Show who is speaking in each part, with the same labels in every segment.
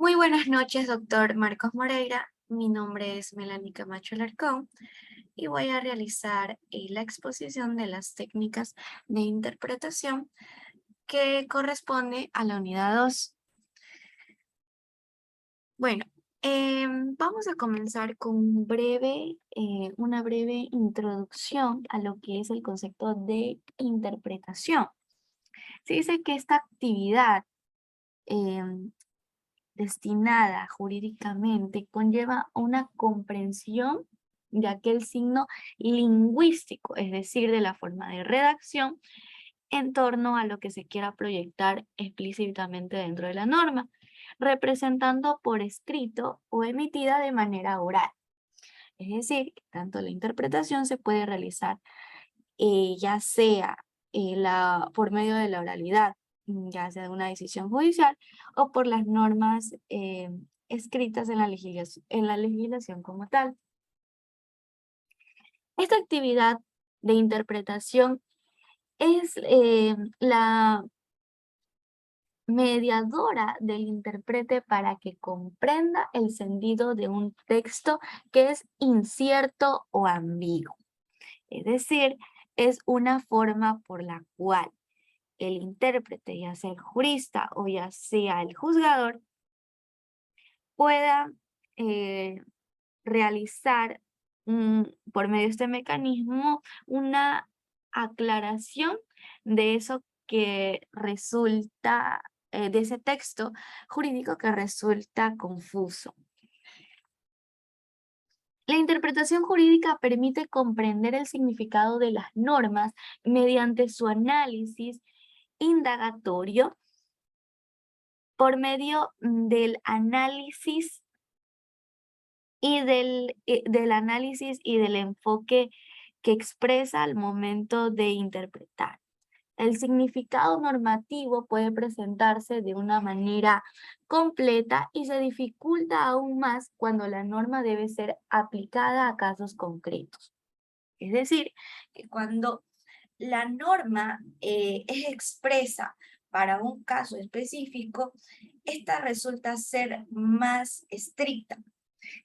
Speaker 1: Muy buenas noches, doctor Marcos Moreira. Mi nombre es Melanie Camacho Alarcón y voy a realizar la exposición de las técnicas de interpretación que corresponde a la unidad 2. Bueno, vamos a comenzar con una breve introducción a lo que es el concepto de interpretación. Se dice que esta actividad em, destinada jurídicamente conlleva una comprensión de aquel signo lingüístico, es decir, de la forma de redacción en torno a lo que se quiera proyectar explícitamente dentro de la norma, representando por escrito o emitida de manera oral. Es decir, que tanto la interpretación se puede realizar ya sea por medio de la oralidad, ya sea de una decisión judicial o por las normas escritas en la legislación como tal. Esta actividad de interpretación es la mediadora del intérprete para que comprenda el sentido de un texto que es incierto o ambiguo. Es decir, es una forma por la cual el intérprete, ya sea el jurista o ya sea el juzgador, pueda eh, realizar por medio de este mecanismo una aclaración de eso que resulta, de ese texto jurídico que resulta confuso. La interpretación jurídica permite comprender el significado de las normas mediante su análisis indagatorio por medio del análisis del análisis y del enfoque que expresa al momento de interpretar. El significado normativo puede presentarse de una manera completa y se dificulta aún más cuando la norma debe ser aplicada a casos concretos. Es decir, que cuando la norma es expresa para un caso específico, esta resulta ser más estricta,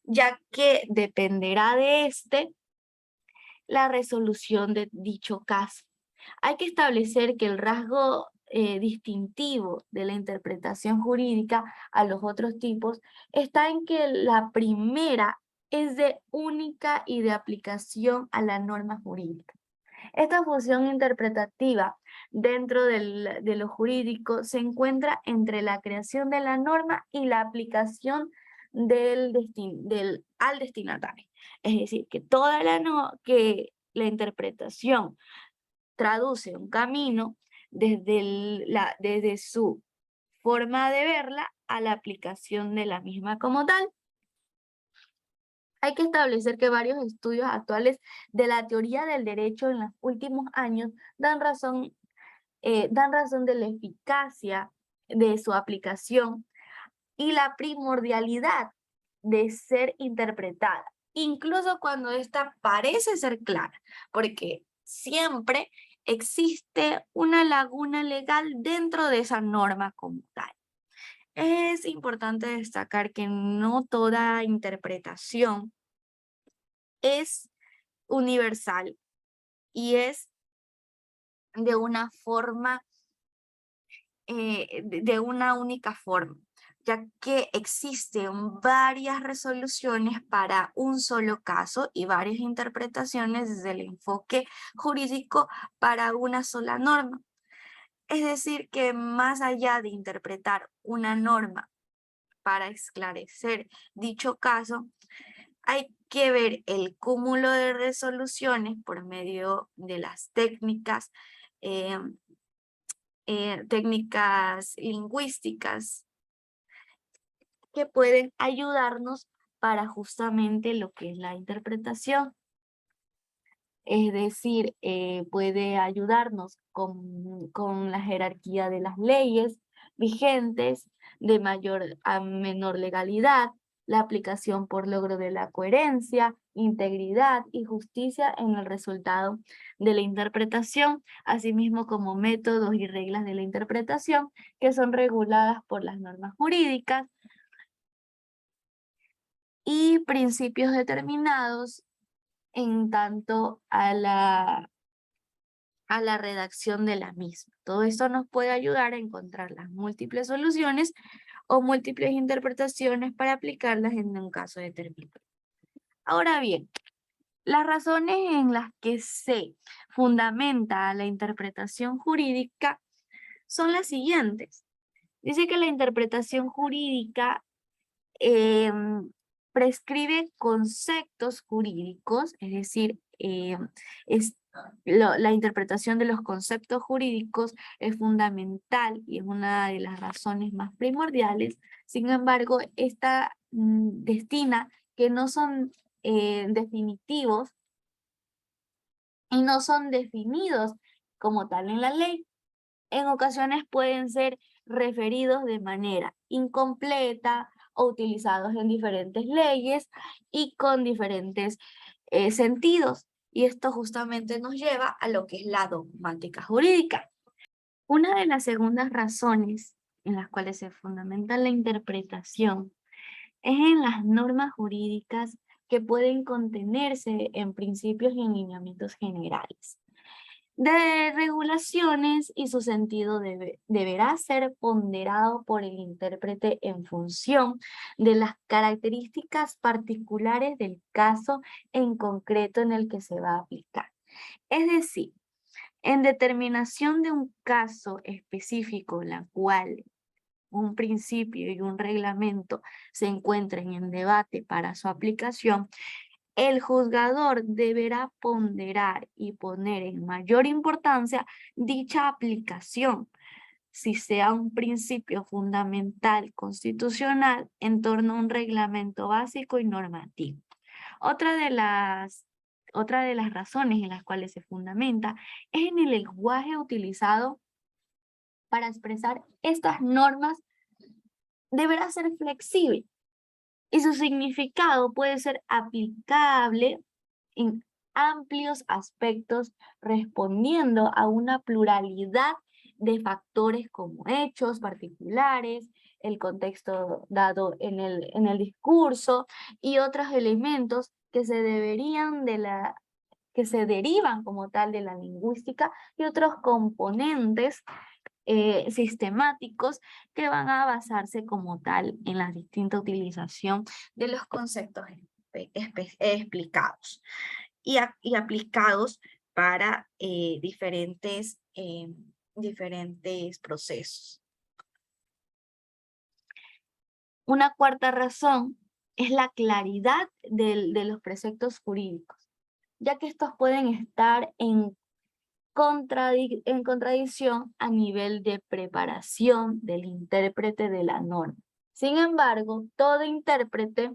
Speaker 1: ya que dependerá de la resolución de dicho caso. Hay que establecer que el rasgo distintivo de la interpretación jurídica a los otros tipos está en que la primera es de única y de aplicación a la norma jurídica. Esta función interpretativa dentro de lo jurídico se encuentra entre la creación de la norma y la aplicación al destinatario. Es decir, que que la interpretación traduce un camino desde su forma de verla a la aplicación de la misma como tal. Hay que establecer que varios estudios actuales de la teoría del derecho en los últimos años dan razón de la eficacia de su aplicación y la primordialidad de ser interpretada, incluso cuando ésta parece ser clara, porque siempre existe una laguna legal dentro de esa norma como tal. Es importante destacar que no toda interpretación es universal y es de una forma, de una única forma, ya que existen varias resoluciones para un solo caso y varias interpretaciones desde el enfoque jurídico para una sola norma. Es decir, que más allá de interpretar una norma para esclarecer dicho caso, hay que ver el cúmulo de resoluciones por medio de las eh, técnicas lingüísticas que pueden ayudarnos para justamente lo que es la interpretación. Es decir, puede ayudarnos con la jerarquía de las leyes vigentes de mayor a menor legalidad, la aplicación por logro de la coherencia, integridad y justicia en el resultado de la interpretación, asimismo como métodos y reglas de la interpretación que son reguladas por las normas jurídicas, y principios determinados en tanto a la redacción de la misma. Todo esto nos puede ayudar a encontrar las múltiples soluciones o múltiples interpretaciones para aplicarlas en un caso determinado. Ahora bien, las razones en las que se fundamenta la interpretación jurídica son las siguientes. Dice que la interpretación jurídica prescribe conceptos jurídicos, es decir, la interpretación de los conceptos jurídicos es fundamental y es una de las razones más primordiales. Sin embargo, esta destina que no son definitivos y no son definidos como tal en la ley. En ocasiones pueden ser referidos de manera incompleta o utilizados en diferentes leyes y con diferentes sentidos. Y esto justamente nos lleva a lo que es la dogmática jurídica. Una de las segundas razones en las cuales se fundamenta la interpretación es en las normas jurídicas que pueden contenerse en principios y en lineamientos generales de regulaciones y su sentido deberá ser ponderado por el intérprete en función de las características particulares del caso en concreto en el que se va a aplicar. Es decir, en determinación de un caso específico en la cual un principio y un reglamento se encuentren en debate para su aplicación, el juzgador deberá ponderar y poner en mayor importancia dicha aplicación, si sea un principio fundamental constitucional en torno a un reglamento básico y normativo. Otra de las razones en las cuales se fundamenta es en el lenguaje utilizado para expresar estas normas deberá ser flexible y su significado puede ser aplicable en amplios aspectos respondiendo a una pluralidad de factores como hechos particulares, el contexto dado en el discurso y otros elementos que se que se derivan como tal de la lingüística y otros componentes sistemáticos que van a basarse como tal en la distinta utilización de los conceptos explicados y aplicados para diferentes procesos. Una cuarta razón es la claridad de los preceptos jurídicos, ya que estos pueden estar en contradicción a nivel de preparación del intérprete de la norma. Sin embargo, todo intérprete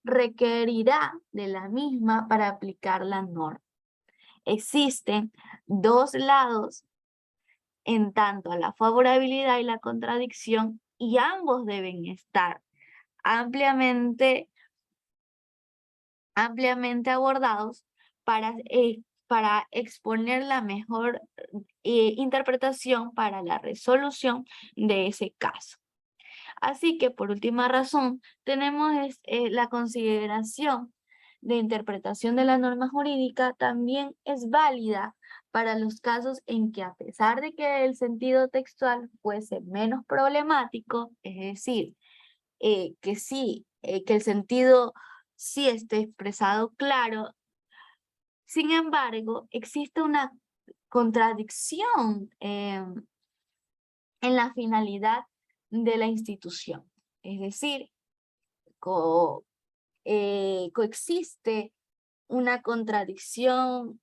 Speaker 1: requerirá de la misma para aplicar la norma. Existen dos lados en tanto a la favorabilidad y la contradicción y ambos deben estar ampliamente abordados para exponer la mejor interpretación para la resolución de ese caso. Así que por última razón tenemos la consideración de interpretación de la norma jurídica también es válida para los casos en que a pesar de que el sentido textual fuese menos problemático, es decir, que el sentido sí esté expresado claro, sin embargo, existe una contradicción en la finalidad de la institución. Es decir, coexiste una contradicción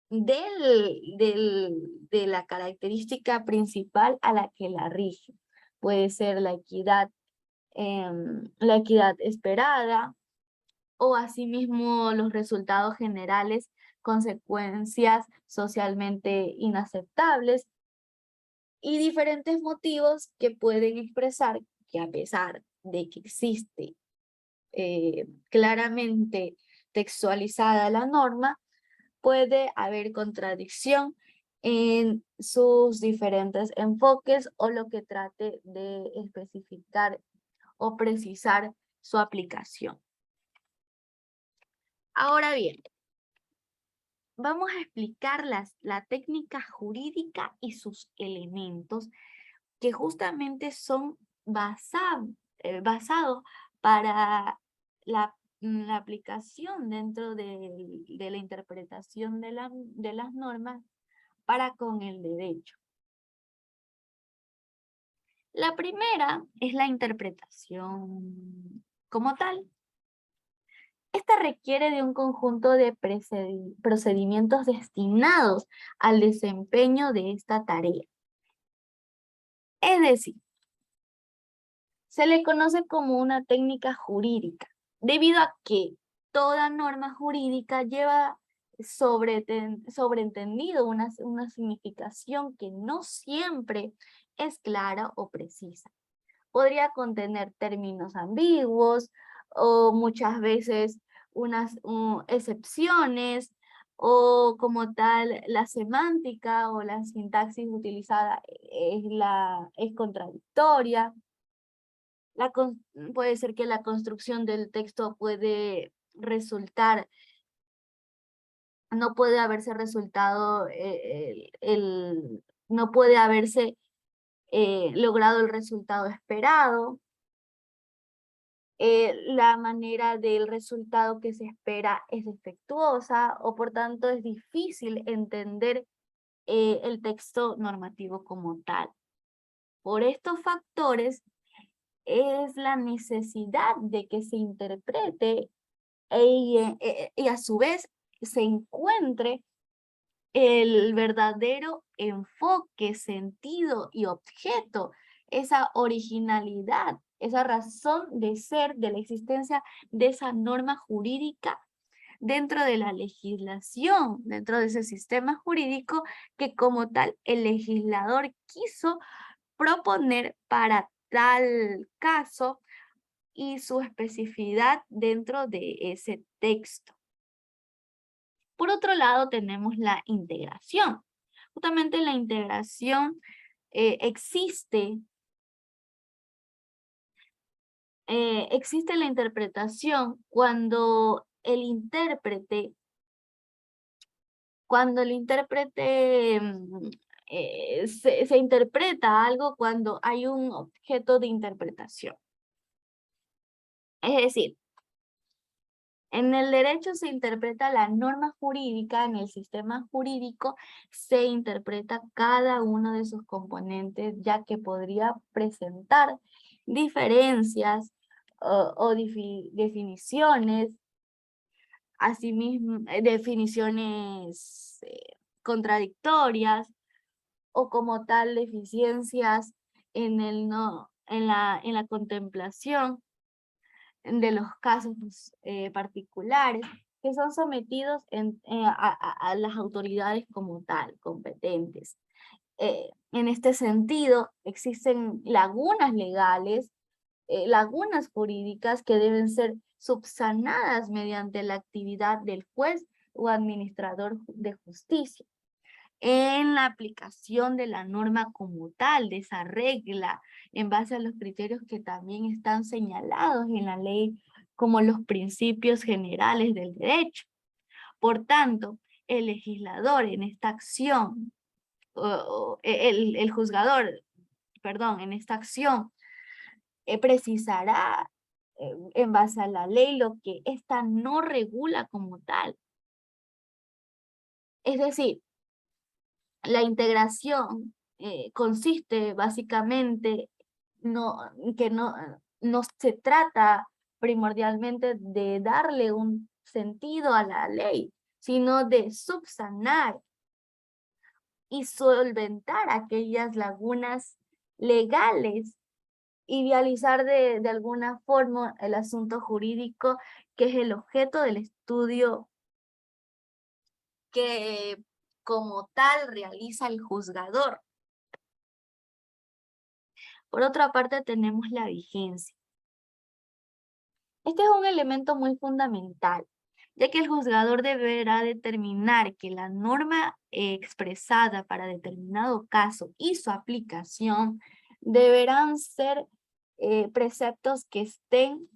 Speaker 1: de la característica principal a la que la rige. Puede ser la equidad esperada o asimismo los resultados generales, consecuencias socialmente inaceptables y diferentes motivos que pueden expresar que a pesar de que existe claramente textualizada la norma, puede haber contradicción en sus diferentes enfoques o lo que trate de especificar o precisar su aplicación. Ahora bien, vamos a explicar la técnica jurídica y sus elementos que justamente son basados para la aplicación dentro de la interpretación de las normas para con el derecho. La primera es la interpretación como tal. Esta requiere de un conjunto de procedimientos destinados al desempeño de esta tarea. Es decir, se le conoce como una técnica jurídica, debido a que toda norma jurídica lleva sobreentendido una significación que no siempre es clara o precisa. Podría contener términos ambiguos o muchas veces unas excepciones, o como tal la semántica o la sintaxis utilizada es contradictoria. Puede ser que la construcción del texto puede resultar, no puede haberse resultado, no puede haberse logrado el resultado esperado. La manera del resultado que se espera es defectuosa, o por tanto es difícil entender el texto normativo como tal. Por estos factores es la necesidad de que se interprete y a su vez se encuentre el verdadero enfoque, sentido y objeto, esa originalidad, esa razón de ser de la existencia de esa norma jurídica dentro de la legislación, dentro de ese sistema jurídico que como tal el legislador quiso proponer para tal caso y su especificidad dentro de ese texto. Por otro lado, tenemos la integración. Justamente la integración existe la interpretación cuando el intérprete se interpreta algo cuando hay un objeto de interpretación. Es decir, en el derecho se interpreta la norma jurídica, en el sistema jurídico se interpreta cada uno de sus componentes, ya que podría presentar diferencias o definiciones, asimismo definiciones contradictorias, o como tal deficiencias en la contemplación de los casos particulares que son sometidos a las autoridades como tal, competentes. En este sentido, existen lagunas legales, lagunas jurídicas que deben ser subsanadas mediante la actividad del juez o administrador de justicia en la aplicación de la norma como tal, de esa regla, en base a los criterios que también están señalados en la ley como los principios generales del derecho. Por tanto, el legislador en esta acción, el juzgador, perdón, en esta acción, precisará en base a la ley lo que ésta no regula como tal. Es decir, la integración consiste básicamente que no se trata primordialmente de darle un sentido a la ley, sino de subsanar y solventar aquellas lagunas legales, idealizar de alguna forma el asunto jurídico que es el objeto del estudio que como tal realiza el juzgador. Por otra parte, tenemos la vigencia. Este es un elemento muy fundamental, ya que el juzgador deberá determinar que la norma expresada para determinado caso y su aplicación deberán ser preceptos que estén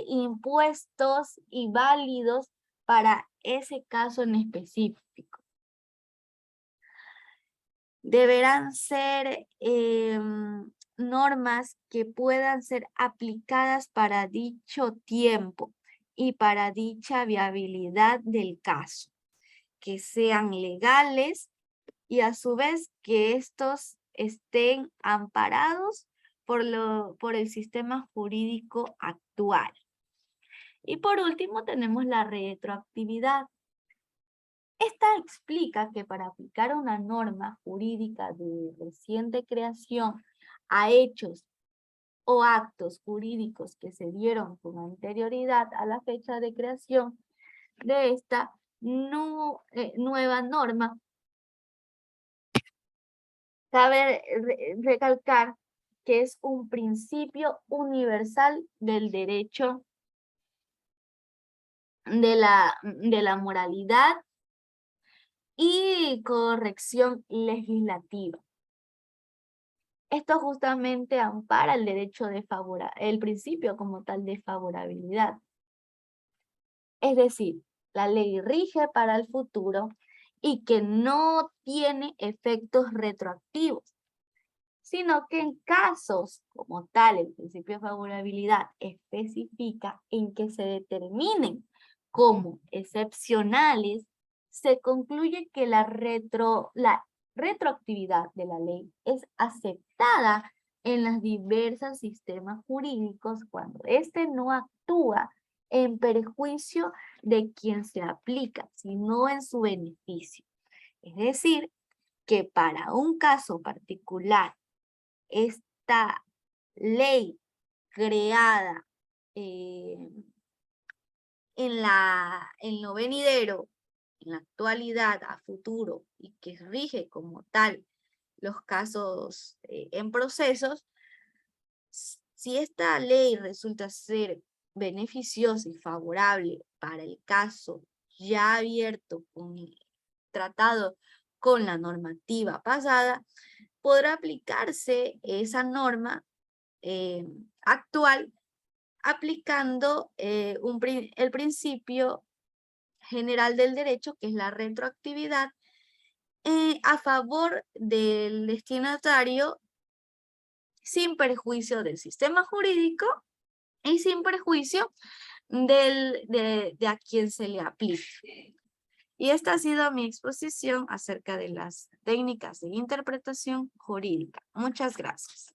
Speaker 1: impuestos y válidos para ese caso en específico. Deberán ser normas que puedan ser aplicadas para dicho tiempo y para dicha viabilidad del caso, que sean legales y a su vez que estos estén amparados por el sistema jurídico actual. Y por último tenemos la retroactividad. Esta explica que para aplicar una norma jurídica de reciente creación a hechos o actos jurídicos que se dieron con anterioridad a la fecha de creación de esta nueva norma, cabe recalcar que es un principio universal del derecho de la moralidad y corrección legislativa. Esto justamente ampara el derecho de el principio como tal de favorabilidad. Es decir, la ley rige para el futuro y que no tiene efectos retroactivos, sino que en casos como tal, el principio de favorabilidad especifica en que se determinen como excepcionales, se concluye que la retroactividad de la ley es aceptada en los diversos sistemas jurídicos cuando éste no actúa en perjuicio de quien se aplica, sino en su beneficio. Es decir, que para un caso particular, esta ley creada en lo venidero, en la actualidad, a futuro, y que rige como tal los casos en procesos, si esta ley resulta ser beneficiosa y favorable para el caso ya abierto tratado con la normativa pasada, podrá aplicarse esa norma actual aplicando el principio general del derecho, que es la retroactividad, a favor del destinatario sin perjuicio del sistema jurídico y sin perjuicio de a quien se le aplique. Y esta ha sido mi exposición acerca de las técnicas de interpretación jurídica. Muchas gracias.